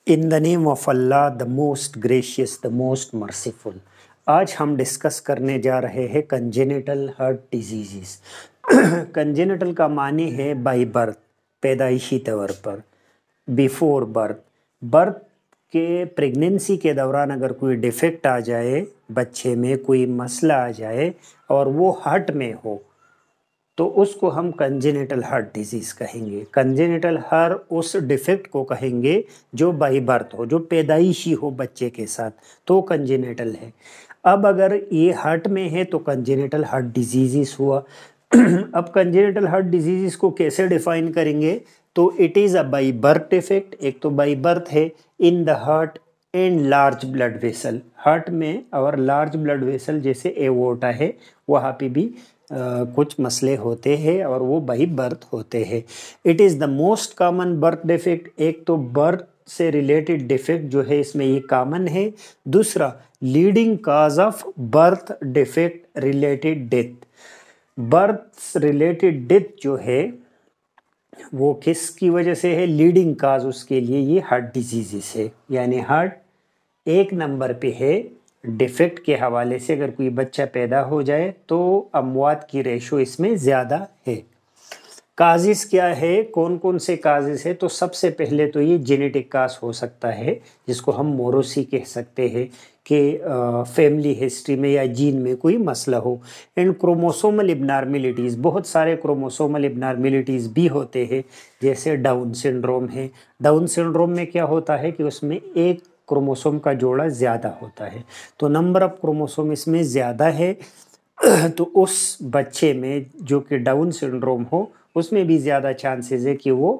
In the name of Allah the most gracious the most merciful. आज हम discuss करने जा रहे हैं कंजेनिटल हार्ट डिजीज़। कंजेनिटल का मानी है बाय बर्थ, पैदाइशी तौर पर, बिफोर बर्थ। बर्थ के प्रेगनेंसी के दौरान अगर कोई डिफेक्ट आ जाए, बच्चे में कोई मसला आ जाए और वो हार्ट में हो तो उसको हम कंजेनिटल हार्ट डिजीज़ कहेंगे। कंजेनिटल हार्ट उस डिफेक्ट को कहेंगे जो बाई बर्थ हो, जो पैदाइशी हो बच्चे के साथ, तो कंजेनिटल है। अब अगर ये हार्ट में है तो कंजेनिटल हार्ट डिजीज़ हुआ। अब कंजेनिटल हार्ट डिजीज़ को कैसे डिफाइन करेंगे? तो it is a by birth defect. एक तो बाई बर्थ है in the heart and large blood vessel, heart में और लार्ज ब्लड वेसल जैसे एवोर्टा है वहाँ पे भी कुछ मसले होते हैं और वो बाई बर्थ होते हैं। It is the most common birth defect. एक तो बर्थ से रिलेटेड डिफेक्ट जो है इसमें ये कॉमन है। दूसरा, leading cause of birth defect related death. Birth related death जो है वो किसकी वजह से है? लीडिंग काज उसके लिए ये हार्ट डिजीज़ है। यानी हार्ट एक नंबर पे है डिफेक्ट के हवाले से। अगर कोई बच्चा पैदा हो जाए तो अमवात की रेशो इसमें ज़्यादा है। काजिस क्या है, कौन कौन से काजिस है? तो सबसे पहले तो ये जेनेटिक काज हो सकता है जिसको हम मोरोसी कह सकते हैं कि फैमिली हिस्ट्री में या जीन में कोई मसला हो। एंड क्रोमोसोमल इब्नार्मिलिटीज़, बहुत सारे क्रोमोसोमल इब्नार्मिलिटीज़ भी होते हैं जैसे डाउन सिंड्रोम है। डाउन सिंड्रोम में क्या होता है कि उसमें एक क्रोमोसोम का जोड़ा ज़्यादा होता है, तो नंबर ऑफ क्रोमोसोम इसमें ज़्यादा है। तो उस बच्चे में जो कि डाउन सिंड्रोम हो उसमें भी ज़्यादा चांसेस है कि वो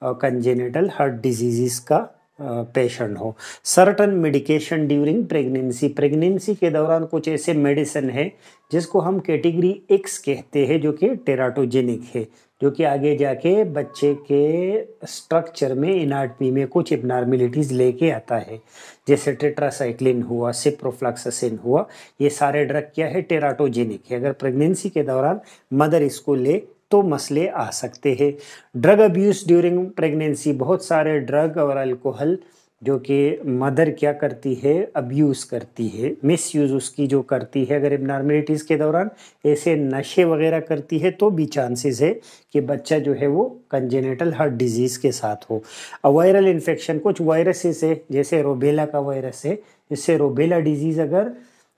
कंजेनिटल हार्ट डिजीज़ का पेशेंट हो। Certain medication during pregnancy, pregnancy के दौरान कुछ ऐसे मेडिसिन है जिसको हम कैटेगरी एक्स कहते हैं जो कि टेराटोजेनिक है, जो कि आगे जाके बच्चे के स्ट्रक्चर में, एनाटमी में कुछ एबनॉर्मलिटीज़ लेके आता है। जैसे टेट्रासाइक्लिन हुआ, सिप्रोफ्लॉक्सासिन हुआ, ये सारे ड्रग क्या है? टेराटोजेनिक है। अगर प्रेगनेंसी के दौरान मदर इसको ले तो मसले आ सकते हैं। ड्रग अब्यूज़ ड्यूरिंग प्रेगनेंसी, बहुत सारे ड्रग और अल्कोहल जो कि मदर क्या करती है? अब्यूज़ करती है, मिस यूज़ उसकी जो करती है। अगर एबनॉर्मलिटीज़ के दौरान ऐसे नशे वगैरह करती है तो भी चांसेस है कि बच्चा जो है वो कंजेनिटल हार्ट डिजीज़ के साथ हो। वायरल इन्फेक्शन, कुछ वायरसेस है जैसे रोबेला का वायरस है, इससे रोबेला डिजीज़ अगर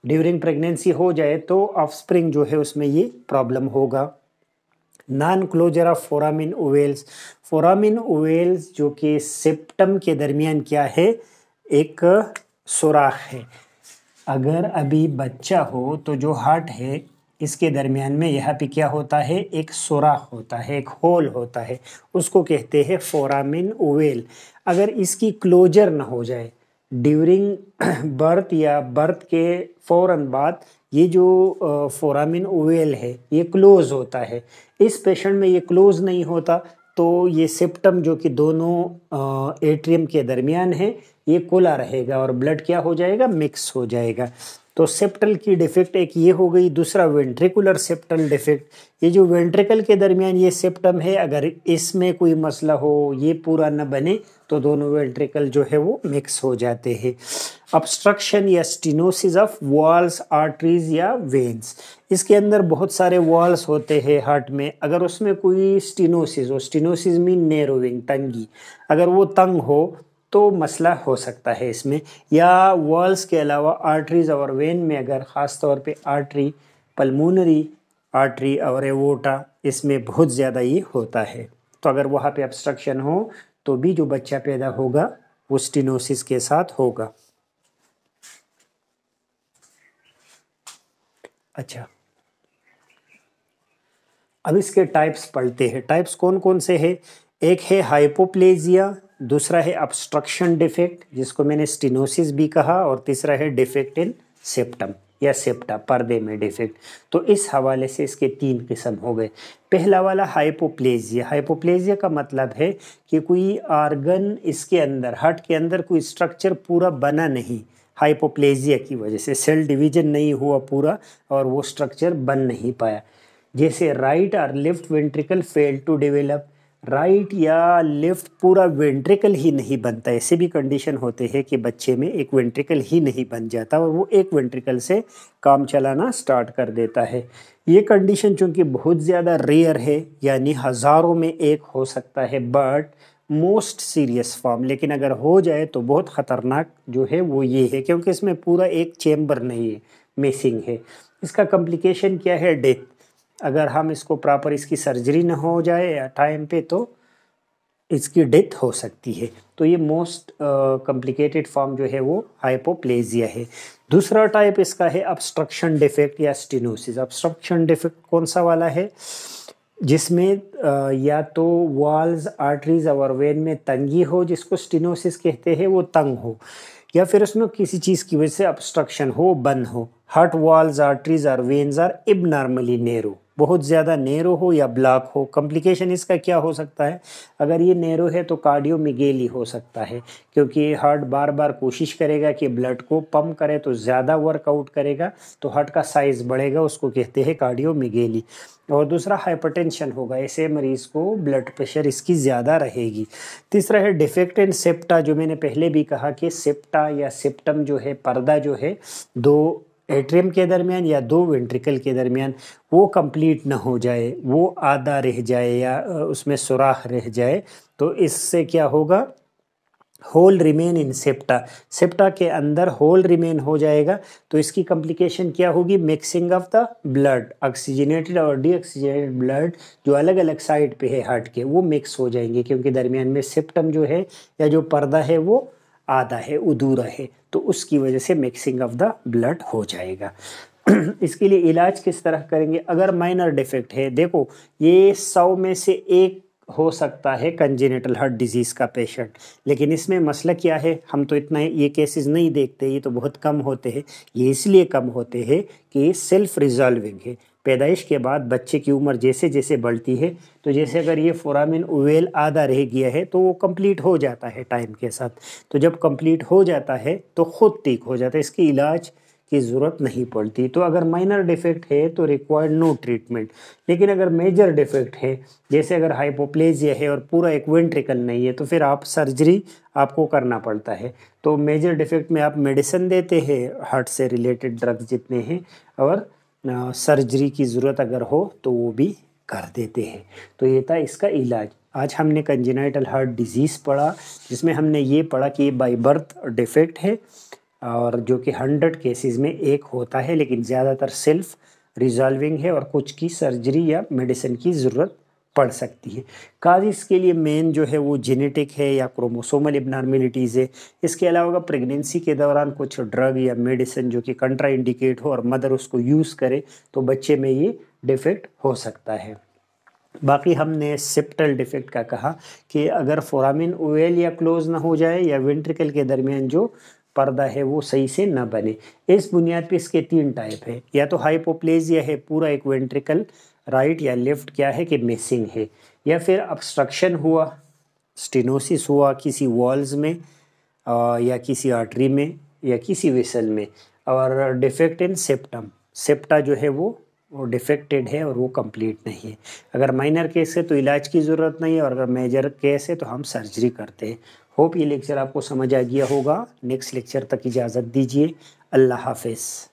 ड्यूरिंग प्रेगनेंसी हो जाए तो ऑफस्प्रिंग जो है उसमें ये प्रॉब्लम होगा। Non closure of foramen ovales, foramen ovales जो कि सेप्टम के दरमियान क्या है? एक सुराख है। अगर अभी बच्चा हो तो जो हार्ट है इसके दरमियान में यहाँ पे क्या होता है? एक सुराख होता है, एक होल होता है, उसको कहते हैं फोरामिन ओवेल। अगर इसकी क्लोजर ना हो जाए ड्यूरिंग बर्थ या बर्थ के फ़ौरन बाद, ये जो फोरामिन ओवेल है ये क्लोज होता है। इस पेशेंट में ये क्लोज नहीं होता तो ये सेप्टम जो कि दोनों एट्रियम के दरमियान है ये खुला रहेगा और ब्लड क्या हो जाएगा? मिक्स हो जाएगा। तो सेप्टल की डिफेक्ट एक ये हो गई। दूसरा, वेंट्रिकुलर सेप्टल डिफेक्ट, ये जो वेंट्रिकल के दरमियान ये सेप्टम है, अगर इसमें कोई मसला हो, ये पूरा न बने तो दोनों वेंट्रिकल जो है वो मिक्स हो जाते हैं। ऑब्स्ट्रक्शन या स्टेनोसिस ऑफ वॉल्स, आर्टरीज या वेन्स, इसके अंदर बहुत सारे वॉल्स होते हैं हार्ट में। अगर उसमें कोई स्टेनोसिस हो, स्टेनोसिस मीन नैरोइंग, तंगी, अगर वो तंग हो तो मसला हो सकता है इसमें। या वॉल्स के अलावा आर्टरीज और वेन में, अगर ख़ास तौर पे आर्टरी, पल्मोनरी आर्टरी और एवोर्टा, इसमें बहुत ज़्यादा ये होता है। तो अगर वहाँ पे ऑब्स्ट्रक्शन हो तो भी जो बच्चा पैदा होगा वो स्टेनोसिस के साथ होगा। अच्छा, अब इसके टाइप्स पढ़ते हैं। टाइप्स कौन कौन से हैं? एक है हाइपोप्लेजिया, दूसरा है ऑब्स्ट्रक्शन डिफेक्ट जिसको मैंने स्टेनोसिस भी कहा, और तीसरा है डिफेक्ट इन सेप्टम या सेप्टा, पर्दे में डिफेक्ट। तो इस हवाले से इसके 3 किस्म हो गए। पहला वाला हाइपोप्लेजिया, हाइपोप्लेजिया का मतलब है कि कोई आर्गन इसके अंदर, हार्ट के अंदर कोई स्ट्रक्चर पूरा बना नहीं, हाइपोप्लेजिया की वजह से सेल डिवीजन नहीं हुआ पूरा और वो स्ट्रक्चर बन नहीं पाया। जैसे राइट और left ventricle fail to develop, right या लेफ्ट पूरा वेंट्रिकल ही नहीं बनता। ऐसे भी कंडीशन होते हैं कि बच्चे में एक वेंट्रिकल ही नहीं बन जाता और वो एक वेंट्रिकल से काम चलाना स्टार्ट कर देता है। ये कंडीशन चूंकि बहुत ज़्यादा रेयर है, यानी हज़ारों में एक हो सकता है, बट मोस्ट सीरियस फॉर्म, लेकिन अगर हो जाए तो बहुत ख़तरनाक जो है वो ये है, क्योंकि इसमें पूरा एक चेम्बर नहीं है, मिसिंग है। इसका कॉम्प्लिकेशन क्या है? डेथ। अगर हम इसको प्रॉपर इसकी सर्जरी न हो जाए या टाइम पे तो इसकी डेथ हो सकती है। तो ये मोस्ट कॉम्प्लिकेटेड फॉर्म जो है वो हाइपोप्लेजिया है। दूसरा टाइप इसका है ऑब्स्ट्रक्शन डिफेक्ट या स्टेनोसिस। ऑब्स्ट्रक्शन डिफेक्ट कौन सा वाला है? जिसमें या तो वॉल्स, आर्टरीज और वेन में तंगी हो, जिसको स्टेनोसिस कहते हैं, वो तंग हो, या फिर उसमें किसी चीज़ की वजह से ऑब्स्ट्रक्शन हो, बंद हो। हार्ट वॉल्स, आर्टरीज और वेन्स आर इबनॉर्मली नैरो, बहुत ज़्यादा नैरो हो या ब्लॉक हो। कॉम्प्लिकेशन इसका क्या हो सकता है? अगर ये नैरो है तो कार्डियोमिगेली हो सकता है, क्योंकि हार्ट बार बार कोशिश करेगा कि ब्लड को पंप करे, तो ज़्यादा वर्कआउट करेगा तो हार्ट का साइज़ बढ़ेगा, उसको कहते हैं कार्डियोमिगेली। और दूसरा हाइपरटेंशन होगा, ऐसे मरीज़ को ब्लड प्रेशर इसकी ज़्यादा रहेगी। तीसरा है डिफेक्ट इन सेप्टा, जो मैंने पहले भी कहा कि सेप्टा या सेप्टम जो है, पर्दा जो है दो एट्रियम के दरमियान या दो वेंट्रिकल के दरमियान, वो कंप्लीट ना हो जाए, वो आधा रह जाए या उसमें सुराख रह जाए, तो इससे क्या होगा? Hole remain in septa, septa के अंदर होल रिमेन हो जाएगा। तो इसकी कॉम्प्लिकेशन क्या होगी? Mixing of the blood, oxygenated और डीऑक्सीजनेटेड ब्लड जो अलग अलग साइड पे है हार्ट के, वो मिक्स हो जाएंगे, क्योंकि दरमियान में सेप्टम जो है या जो पर्दा है वो आधा है, अधूरा है, तो उसकी वजह से मिक्सिंग ऑफ द ब्लड हो जाएगा। इसके लिए इलाज किस तरह करेंगे? अगर माइनर डिफेक्ट है, देखो ये 100 में से एक हो सकता है कंजेनिटल हार्ट डिजीज़ का पेशेंट, लेकिन इसमें मसला क्या है? हम तो इतना ये केसेस नहीं देखते, ये तो बहुत कम होते हैं। ये इसलिए कम होते हैं कि सेल्फ रिजॉल्विंग है। पैदाइश के बाद बच्चे की उम्र जैसे जैसे बढ़ती है, तो जैसे अगर ये फोरामिन ओवेल आधा रह गया है तो वो कंप्लीट हो जाता है टाइम के साथ। तो जब कंप्लीट हो जाता है तो खुद ठीक हो जाता है, इसकी इलाज की ज़रूरत नहीं पड़ती। तो अगर माइनर डिफेक्ट है तो रिक्वायर्ड नो ट्रीटमेंट। लेकिन अगर मेजर डिफेक्ट है, जैसे अगर हाइपोप्लेजिया है और पूरा एक वेंट्रिकल नहीं है, तो फिर आप सर्जरी आपको करना पड़ता है। तो मेजर डिफेक्ट में आप मेडिसिन देते हैं, हार्ट से रिलेटेड ड्रग्स जितने हैं, और सर्जरी की ज़रूरत अगर हो तो वो भी कर देते हैं। तो ये था इसका इलाज। आज हमने कंजेनाइटल हार्ट डिजीज़ पढ़ा, जिसमें हमने ये पढ़ा कि ये बाई बर्थ डिफेक्ट है, और जो कि 100 केसेस में एक होता है, लेकिन ज़्यादातर सेल्फ रिजॉल्विंग है और कुछ की सर्जरी या मेडिसिन की ज़रूरत पड़ सकती है। काज इसके लिए मेन जो है वो जेनेटिक है या क्रोमोसोमल एबनॉर्मेलिटीज़ है। इसके अलावा प्रेगनेंसी के दौरान कुछ ड्रग या मेडिसिन जो कि कंट्रा इंडिकेट हो और मदर उसको यूज़ करे, तो बच्चे में ये डिफेक्ट हो सकता है। बाकी हमने सेप्टल डिफेक्ट का कहा कि अगर फोरामिन ओवेल या क्लोज ना हो जाए, या वेंट्रिकल के दरमियान जो पर्दा है वो सही से ना बने। इस बुनियाद पे इसके 3 टाइप है, या तो हाइपोप्लेजिया है, पूरा एक वेंट्रिकल राइट या लेफ्ट क्या है कि मिसिंग है, या फिर ऑब्स्ट्रक्शन हुआ, स्टेनोसिस हुआ किसी वॉल्स में या किसी आर्टरी में या किसी वेसल में, और डिफेक्ट इन सेप्टम, सेप्टा जो है वो डिफेक्टेड है और वो कंप्लीट नहीं है। अगर माइनर केस है तो इलाज की ज़रूरत नहीं है, और अगर मेजर केस है तो हम सर्जरी करते हैं। होप ये लेक्चर आपको समझ आ गया होगा। नेक्स्ट लेक्चर तक इजाज़त दीजिए। अल्लाह हाफिज़।